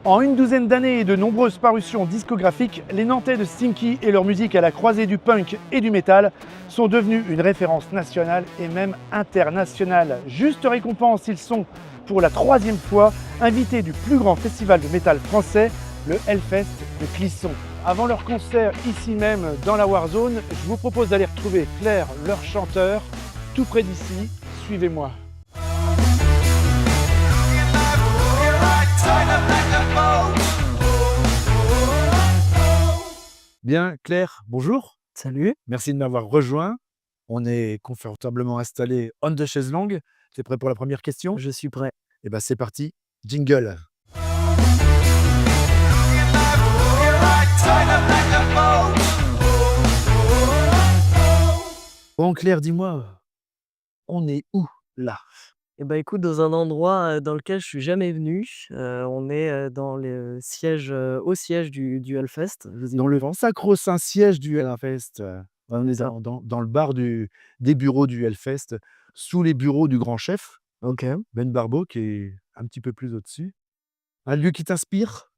En une douzaine d'années et de nombreuses parutions discographiques, les Nantais de Stinky et leur musique à la croisée du punk et du métal sont devenus une référence nationale et même internationale. Juste récompense, ils sont pour la troisième fois invités du plus grand festival de métal français, le Hellfest de Clisson. Avant leur concert ici même dans la Warzone, je vous propose d'aller retrouver Claire, leur chanteur, tout près d'ici. Suivez-moi. Bien, Claire, bonjour. Salut, Merci de m'avoir rejoint. On est confortablement installé on the chaise longue. Tu es prêt pour la première question? je suis prêt. Eh bien, c'est parti. Jingle. Bon, Claire, dis-moi, on est où là? Eh ben, écoute, dans un endroit, dans lequel je suis jamais venu, on est, dans le siège, au siège du Hellfest. Je sais Dans le sacro-saint siège du Hellfest. On est ça. dans le bar des bureaux du Hellfest, sous les bureaux du grand chef, OK. Ben Barbeau, qui est un petit peu plus au-dessus. Un lieu qui t'inspire?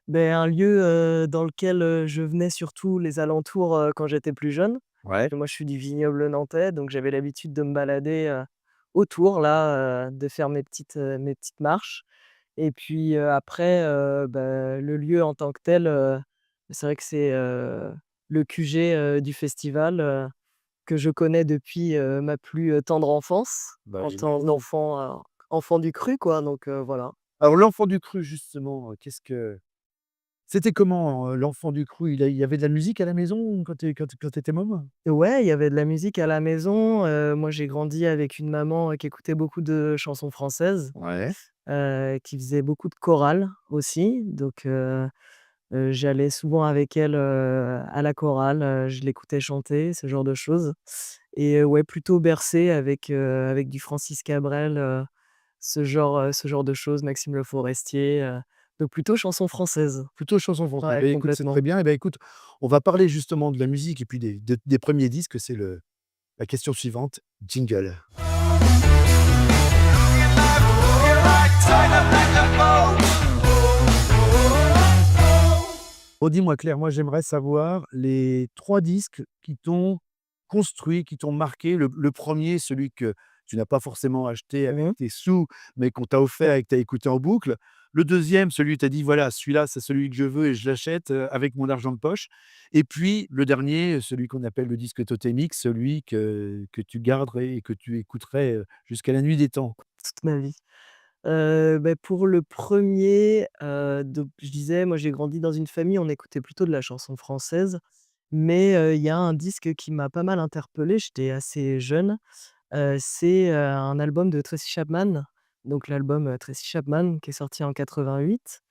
Ben un lieu, dans lequel, je venais surtout les alentours, quand j'étais plus jeune. Ouais. Moi, je suis du vignoble nantais, donc j'avais l'habitude de me balader, autour là, de faire mes petites marches et puis, après, le lieu en tant que tel, c'est vrai que c'est, le QG, du festival, que je connais depuis, ma plus, tendre enfance, Bah, en tant j'imagine. d'enfant, enfant du cru quoi, donc voilà. Alors l'enfant du cru justement, qu'est-ce que c'était comment, l'enfant du cru? Il y avait de la musique à la maison quand tu étais môme? Ouais, il y avait de la musique à la maison, moi j'ai grandi avec une maman, qui écoutait beaucoup de chansons françaises, Ouais. qui faisait beaucoup de chorales aussi, donc j'allais souvent avec elle, à la chorale, je l'écoutais chanter, ce genre de choses et ouais, plutôt bercé avec du Francis Cabrel, ce genre de choses, Maxime Le Forestier, donc plutôt chansons françaises. Plutôt chanson française. Eh Ouais, beh, écoute, c'est complètement. très bien. Eh beh, écoute, on va parler justement de la musique et puis des premiers disques, c'est le la question suivante, jingle. Oh dis-moi Claire, moi j'aimerais savoir les 3 disques qui t'ont construit, qui t'ont marqué. Le 1er, celui que tu n'as pas forcément acheté avec Mmh. tes sous, mais qu'on t'a offert et que tu as écouté en boucle. Le deuxième, celui où tu as dit: «Voilà, celui-là, c'est celui que je veux et je l'achète, avec mon argent de poche». Et puis le dernier, celui qu'on appelle le disque totémique, celui que tu garderais et que tu écouterais, jusqu'à la nuit des temps. Toute ma vie. Pour le premier, donc je disais, moi j'ai grandi dans une famille, on écoutait plutôt de la chanson française, mais il y a un disque qui m'a pas mal interpellée, j'étais assez jeune, c'est, un album de Tracy Chapman, donc l'album, Tracy Chapman qui est sorti en 88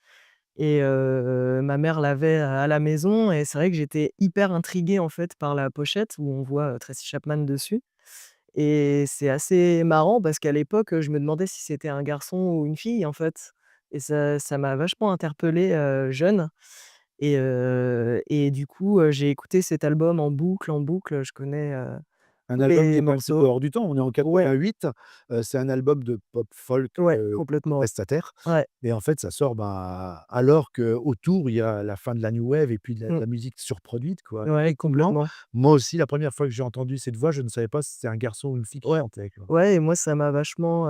et ma mère l'avait à la maison et c'est vrai que j'étais hyper intrigué en fait par la pochette où on voit, Tracy Chapman dessus et c'est assez marrant parce qu'à l'époque, je me demandais si c'était un garçon ou une fille, en fait et ça m'a vachement interpellé, jeune et du coup, j'ai écouté cet album en boucle, je connais, Un tous album qui les est un petit peu morceaux. hors du temps, on est en Ouais, 88, c'est un album de pop folk, ouais, complètement. prestataire. Ouais, Et en fait, ça sort, ben, alors qu'autour, il y a la fin de la new wave et puis de la mmh, musique surproduite, quoi. ouais, Effectivement, complètement. moi aussi, la première fois que j'ai entendu cette voix, je ne savais pas si c'était un garçon ou une fille qui Ouais, chantait, quoi. ouais et moi ça m'a vachement,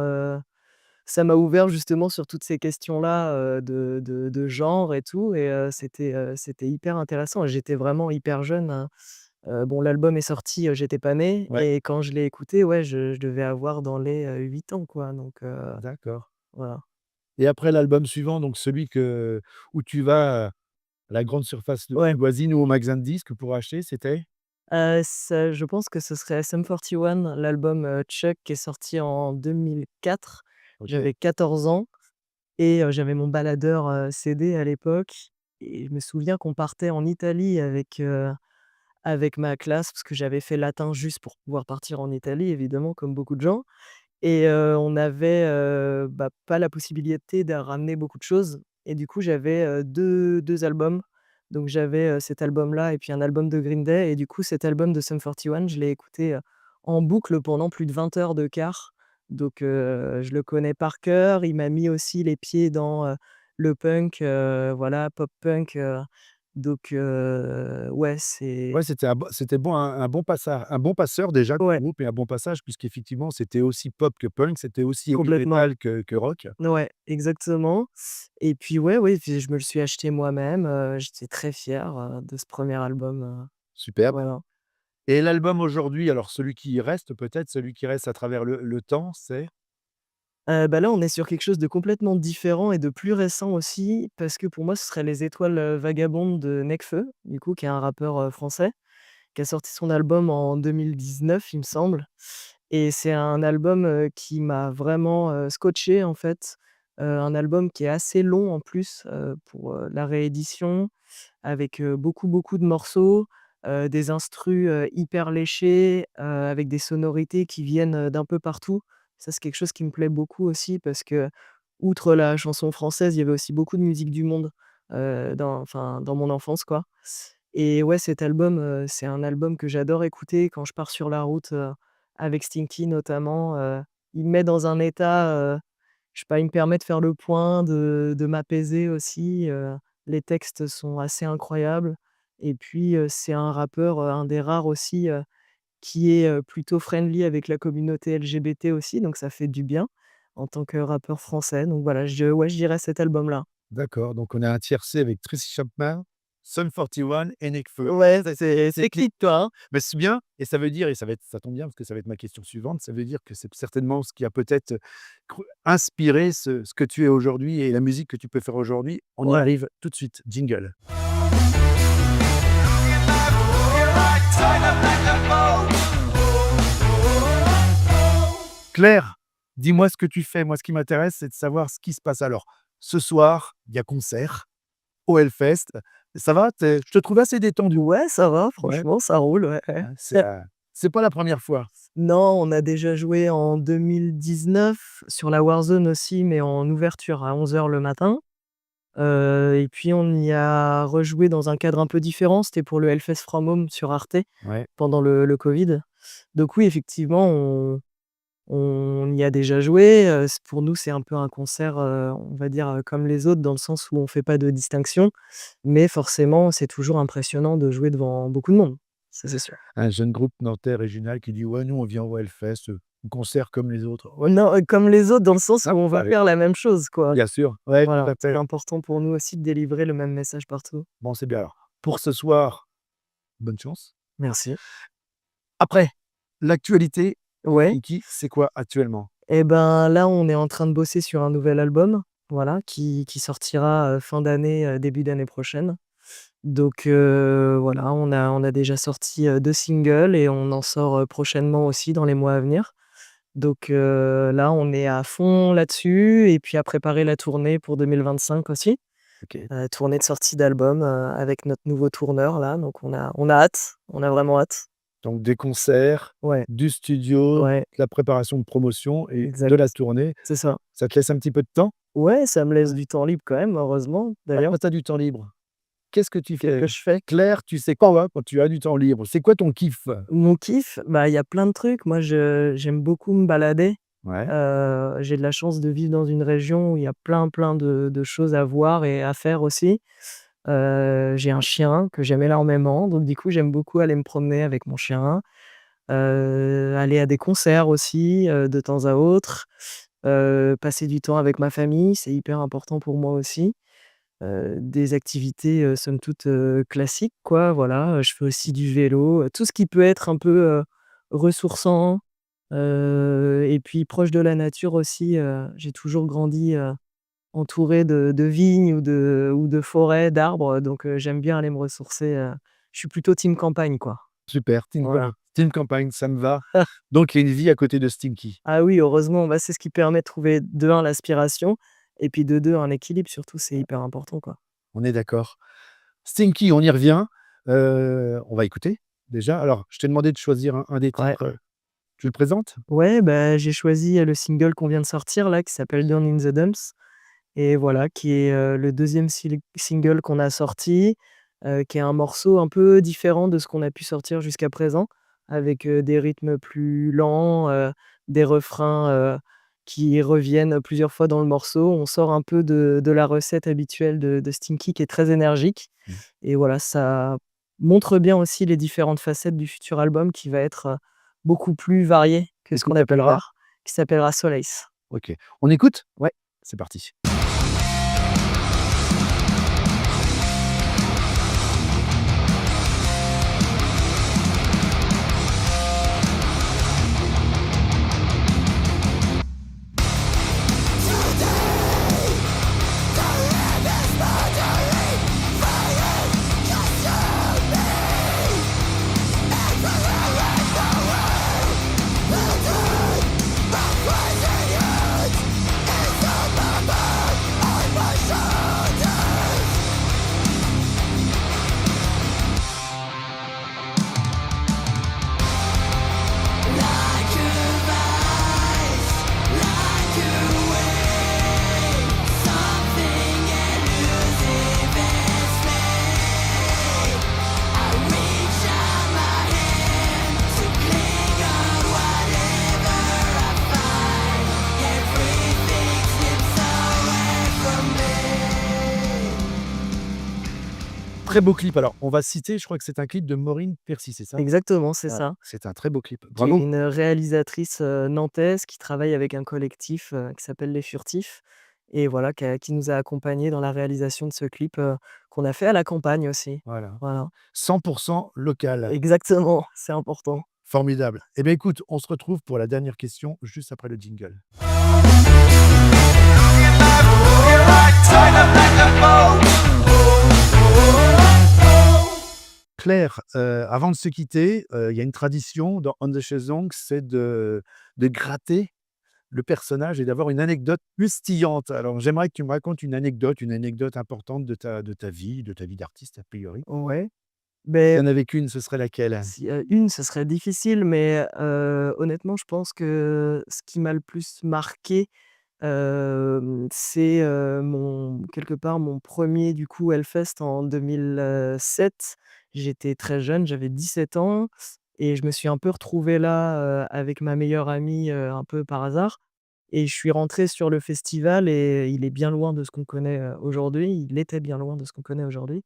ça m'a ouvert justement sur toutes ces questions-là, de genre et tout et c'était hyper intéressant et j'étais vraiment hyper jeune, hein. Bon l'album est sorti, j'étais pas née Ouais, et quand je l'ai écouté, ouais, je devais avoir dans les, 8 ans quoi donc d'accord. voilà. Et après l'album suivant, donc celui où tu vas à la grande surface de Ouais, voisine ou au magasin de disques pour acheter, c'était? ça je pense que ce serait Sum 41, l'album, Chuck qui est sorti en 2004. OK. J'avais 14 ans et j'avais mon baladeur, CD à l'époque et je me souviens qu'on partait en Italie avec ma classe, parce que j'avais fait latin juste pour pouvoir partir en Italie évidemment comme beaucoup de gens et on avait, pas la possibilité de ramener beaucoup de choses et du coup j'avais, 2 albums. Donc j'avais, cet album-là et puis un album de Green Day et du coup cet album de Sum 41 je l'ai écouté, en boucle pendant plus de 20 heures de quart. Donc je le connais par cœur. Il m'a mis aussi les pieds dans, le punk, voilà, pop punk, donc ouais, Ouais, c'est c'était bon, un bon passeur déjà comme ouais, groupe et un bon passage puisqu'effectivement c'était aussi pop que punk, c'était aussi heavy complètement. metal que rock. Ouais, exactement et puis ouais, ouais, puis je me le suis acheté moi-même, j'étais très fier, de ce premier album, Superbe. voilà. Et l'album aujourd'hui, alors celui qui reste peut-être, celui qui reste à travers le temps, c'est? Bah, là, on est sur quelque chose de complètement différent et de plus récent aussi, parce que pour moi, ce serait Les Étoiles, Vagabondes de Nekfeu, du coup, qui est un rappeur, français, qui a sorti son album en 2019, il me semble et c'est un album, qui m'a vraiment, scotché, en fait. Un album qui est assez long en plus, pour, la réédition avec, beaucoup, beaucoup de morceaux, des instrus, hyper léchés, avec des sonorités qui viennent, d'un peu partout. Ça, c'est quelque chose qui me plaît beaucoup aussi parce que, outre la chanson française, il y avait aussi beaucoup de musique du monde, dans mon enfance, quoi et ouais, cet album, c'est un album que j'adore écouter quand je pars sur la route, avec Stinky notamment, il me met dans un état, je sais pas, il me permet de faire le point, de m'apaiser aussi, les textes sont assez incroyables et puis, c'est un rappeur, un des rares aussi, qui est, plutôt friendly avec la communauté LGBT aussi, donc ça fait du bien en tant que rappeur français, donc voilà, je dirais cet album-là. D'accord, donc on a un tiercé avec Tracy Chapman, Sum 41 et Nekfeu. Ouais, c'est clean toi, hein? Mais c'est bien et ça veut dire et ça tombe bien parce que ça va être ma question suivante, ça veut dire que c'est certainement ce qui a peut-être, inspiré ce que tu es aujourd'hui et la musique que tu peux faire aujourd'hui. On y Ouais. arrive tout de suite, jingle. Claire, dis-moi ce que tu fais. Moi, ce qui m'intéresse, c'est de savoir ce qui se passe. Alors, ce soir, il y a concert au Hellfest. Ça va? Je te trouve assez détendu. Ouais, ça va, Ouais, franchement, ça roule, ouais, ouais. hein, c'est pas la première fois. Non, on a déjà joué en 2019 sur la Warzone aussi, mais en ouverture à 11 heures le matin. Et puis on y a rejoué dans un cadre un peu différent, c'était pour le Hellfest From Home sur Arte, Ouais. pendant le covid. Donc oui, effectivement, on y a déjà joué, c pour nous, c'est un peu un concert, on va dire, comme les autres dans le sens où on fait pas de distinction, mais forcément, c'est toujours impressionnant de jouer devant beaucoup de monde. Ça, c'est sûr. Un jeune groupe nantais régional qui dit: «Ouais, nous, on vient au Hellfest, concert comme les autres». Ouais, Non, comme les autres dans le sens ah, où on bah, veut oui, faire la même chose, quoi. bien sûr. Ouais, tout Voilà, à c'est fait. important pour nous aussi de délivrer le même message partout. Bon, c'est bien alors. Pour ce soir, bonne chance. Merci. Après, l'actualité, Ouais. Inky, c'est quoi actuellement? Et ben, là, on est en train de bosser sur un nouvel album, voilà, qui sortira, fin d'année, début d'année prochaine. Donc voilà, on a déjà sorti, 2 singles et on en sort, prochainement aussi dans les mois à venir. Donc là, on est à fond là-dessus et puis à préparer la tournée pour 2025 aussi. OK. Tournée de sortie d'album, avec notre nouveau tourneur là, donc on a hâte, on a vraiment hâte. Donc des concerts, Ouais, du studio, de ouais, la préparation de promotion et de exact, la tournée. c'est ça. Ça te laisse un petit peu de temps? Ouais, ça me laisse du temps libre quand même, heureusement Ah, d'ailleurs. quand tu as du temps libre, qu'est-ce que tu Qu'est-ce fais? que je fais? Claire, tu sais quoi quand tu as du temps libre? C'est quoi ton kiff? Mon kiff, bah, il y a plein de trucs. Moi, j'aime beaucoup me balader. Ouais, J'ai de la chance de vivre dans une région où il y a plein, plein de choses à voir et à faire aussi. J'ai un chien que j'aime énormément, donc du coup, j'aime beaucoup aller me promener avec mon chien, aller à des concerts aussi, de temps à autre, passer du temps avec ma famille, c'est hyper important pour moi aussi. Des activités, somme toute, classiques quoi, voilà, je fais aussi du vélo, tout ce qui peut être un peu, ressourçant, et puis proche de la nature aussi, j'ai toujours grandi, entouré de vignes ou de forêts, d'arbres, donc j'aime bien aller me ressourcer, je suis plutôt team campagne quoi. super, Voilà. team campagne, ça me va. Donc il y a une vie à côté de Stinky. Ah oui, heureusement, bah, c'est ce qui permet de trouver de un l'aspiration et puis de 2 un équilibre surtout, c'est hyper important quoi. On est d'accord. Stinky, on y revient. On va écouter déjà. Alors, je t'ai demandé de choisir un des Ouais. titres. Tu le présentes? Ouais, bah, j'ai choisi, le single qu'on vient de sortir là, qui s'appelle «Down in the Dumps» et voilà, qui est, le deuxième single qu'on a sorti, qui est un morceau un peu différent de ce qu'on a pu sortir jusqu'à présent, avec, des rythmes plus lents, des refrains, qui reviennent plusieurs fois dans le morceau. On sort un peu de la recette habituelle de Stinky qui est très énergique Mmh. et voilà, ça montre bien aussi les différentes facettes du futur album qui va être, beaucoup plus varié que Et ce qui qu'on a pu s'appellera? voir, qui s'appellera Solace. OK. On écoute? Ouais. C'est parti. Très beau clip. Alors, on va citer, je crois que c'est un clip de Maureen Percy, c'est ça? Exactement, c'est Ouais, ça. c'est un très beau clip. Qui est Bravo. une réalisatrice, nantaise qui travaille avec un collectif, qui s'appelle Les Furtifs et voilà, qui nous a accompagnés dans la réalisation de ce clip, qu'on a fait à la campagne aussi. Voilà. Voilà. 100 local. Exactement, c'est important. Formidable. Eh bien, écoute, on se retrouve pour la dernière question juste après le jingle. Claire, avant de se quitter, il y a une tradition dans On the Chaise Longue, c'est de gratter le personnage et d'avoir une anecdote fustillante. Alors, j'aimerais que tu me racontes une anecdote importante de ta vie d'artiste, a priori. Ouais, S'il beh, y en avait qu'une, ce serait laquelle? s'il y a une, ce serait difficile, mais honnêtement, je pense que ce qui m'a le plus marqué, c'est, mon quelque part, mon premier du coup Hellfest en 2007. J'étais très jeune, j'avais 17 ans et je me suis un peu retrouvé là, avec ma meilleure amie, un peu par hasard et je suis rentré sur le festival et il est bien loin de ce qu'on connaît, aujourd'hui. Il était bien loin de ce qu'on connaît aujourd'hui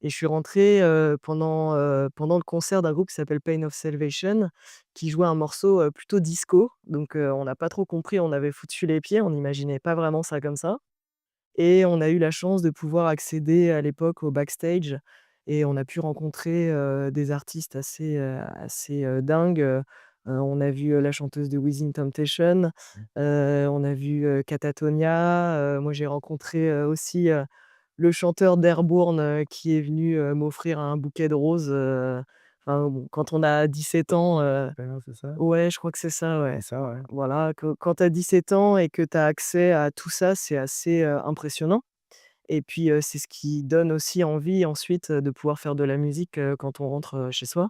et je suis rentré, pendant le concert d'un groupe qui s'appelle Pain of Salvation, qui jouait un morceau, plutôt disco. Donc, on n'a pas trop compris, on avait foutu les pieds, on n'imaginait pas vraiment ça comme ça et on a eu la chance de pouvoir accéder à l'époque au backstage et on a pu rencontrer, des artistes assez dingues, on a vu, la chanteuse de Within Temptation, on a vu, Katatonia, moi j'ai rencontré, aussi, le chanteur d'Airbourne, qui est venu, m'offrir un bouquet de roses, enfin bon, quand on a 17 ans, C'est ça? ouais, je crois que c'est ça, C'est ouais. ça, ouais. Voilà, que quand tu as 17 ans et que tu as accès à tout ça, c'est assez, impressionnant et puis, c'est ce qui donne aussi envie ensuite, de pouvoir faire de la musique, quand on rentre, chez soi.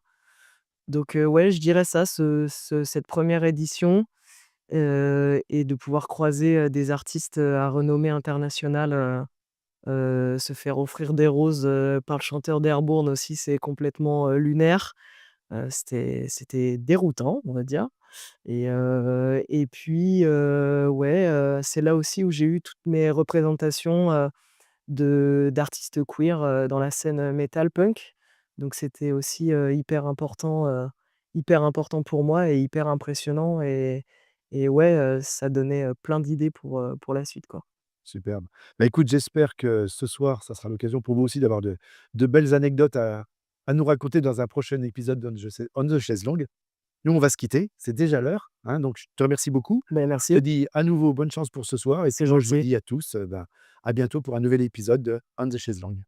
Donc, ouais, je dirais ça, cette première édition, et de pouvoir croiser, des artistes, à renommée internationale, se faire offrir des roses, par le chanteur d'Airbourne aussi, c'est complètement, lunaire. C'était déroutant, on va dire et puis, ouais, c'est là aussi où j'ai eu toutes mes représentations, de d'artistes queer, dans la scène, métal punk. Donc c'était aussi, hyper important pour moi et hyper impressionnant et ouais, ça donnait, plein d'idées pour la suite, quoi. Superbe. Bah, écoute, j'espère que ce soir, ça sera l'occasion pour vous aussi d'avoir de belles anecdotes à nous raconter dans un prochain épisode On the Chaise Longue. Nous, on va se quitter, c'est déjà l'heure, hein, donc je te remercie beaucoup. Beh, Je te merci, dis à nouveau bonne chance pour ce soir et puis c'est moi, je vous gentil. dis à tous, à bientôt pour un nouvel épisode de On the Chaise Longue.